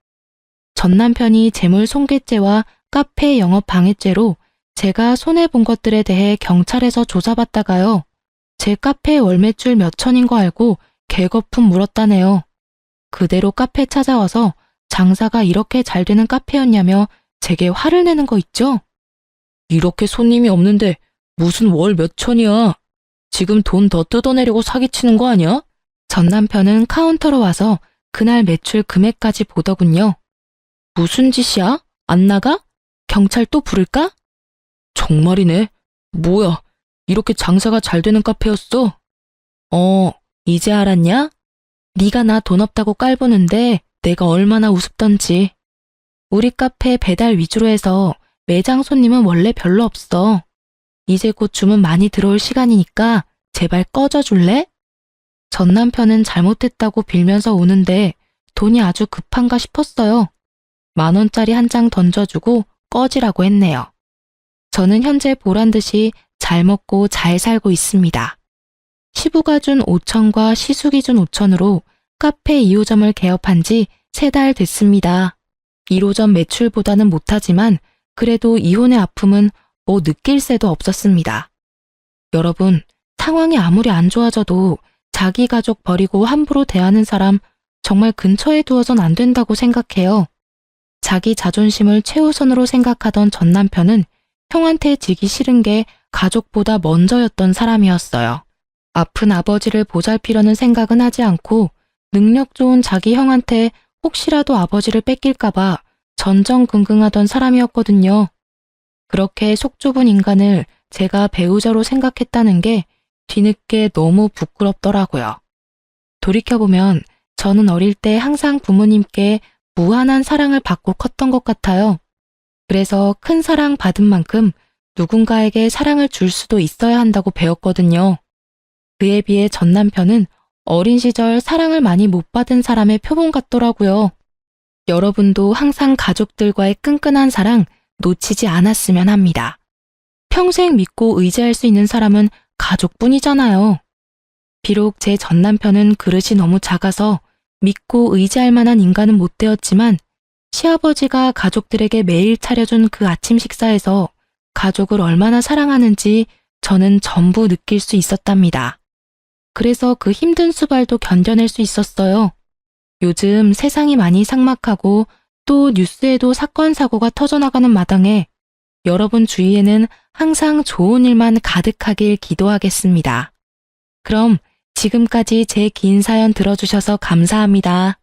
전 남편이 재물 손괴죄와 카페 영업 방해죄로 제가 손해본 것들에 대해 경찰에서 조사받다가요. 제 카페 월 매출 몇 천인 거 알고 개거품 물었다네요. 그대로 카페 찾아와서 장사가 이렇게 잘 되는 카페였냐며 제게 화를 내는 거 있죠? 이렇게 손님이 없는데 무슨 월 몇 천이야? 지금 돈 더 뜯어내려고 사기치는 거 아니야? 전 남편은 카운터로 와서 그날 매출 금액까지 보더군요. 무슨 짓이야? 안 나가? 경찰 또 부를까? 정말이네. 뭐야, 이렇게 장사가 잘 되는 카페였어? 이제 알았냐? 네가 나 돈 없다고 깔보는데 내가 얼마나 우습던지. 우리 카페 배달 위주로 해서 매장 손님은 원래 별로 없어. 이제 곧 주문 많이 들어올 시간이니까 제발 꺼져줄래? 전 남편은 잘못했다고 빌면서 우는데 돈이 아주 급한가 싶었어요. 10,000원짜리 한 장 던져주고 꺼지라고 했네요. 저는 현재 보란듯이 잘 먹고 잘 살고 있습니다. 시부가 준 5,000과 시숙이 준 5,000으로 카페 2호점을 개업한 지 3달 됐습니다. 1호점 매출보다는 못하지만 그래도 이혼의 아픔은 뭐 느낄 새도 없었습니다. 여러분, 상황이 아무리 안 좋아져도 자기 가족 버리고 함부로 대하는 사람 정말 근처에 두어선 안 된다고 생각해요. 자기 자존심을 최우선으로 생각하던 전 남편은 형한테 지기 싫은 게 가족보다 먼저였던 사람이었어요. 아픈 아버지를 보살피려는 생각은 하지 않고 능력 좋은 자기 형한테 혹시라도 아버지를 뺏길까봐 전전긍긍하던 사람이었거든요. 그렇게 속 좁은 인간을 제가 배우자로 생각했다는 게 뒤늦게 너무 부끄럽더라고요. 돌이켜보면 저는 어릴 때 항상 부모님께 무한한 사랑을 받고 컸던 것 같아요. 그래서 큰 사랑 받은 만큼 누군가에게 사랑을 줄 수도 있어야 한다고 배웠거든요. 그에 비해 전 남편은 어린 시절 사랑을 많이 못 받은 사람의 표본 같더라고요. 여러분도 항상 가족들과의 끈끈한 사랑 놓치지 않았으면 합니다. 평생 믿고 의지할 수 있는 사람은 가족뿐이잖아요. 비록 제 전 남편은 그릇이 너무 작아서 믿고 의지할 만한 인간은 못 되었지만 시아버지가 가족들에게 매일 차려준 그 아침 식사에서 가족을 얼마나 사랑하는지 저는 전부 느낄 수 있었답니다. 그래서 그 힘든 수발도 견뎌낼 수 있었어요. 요즘 세상이 많이 삭막하고 또 뉴스에도 사건 사고가 터져나가는 마당에 여러분 주위에는 항상 좋은 일만 가득하길 기도하겠습니다. 그럼 지금까지 제 긴 사연 들어주셔서 감사합니다.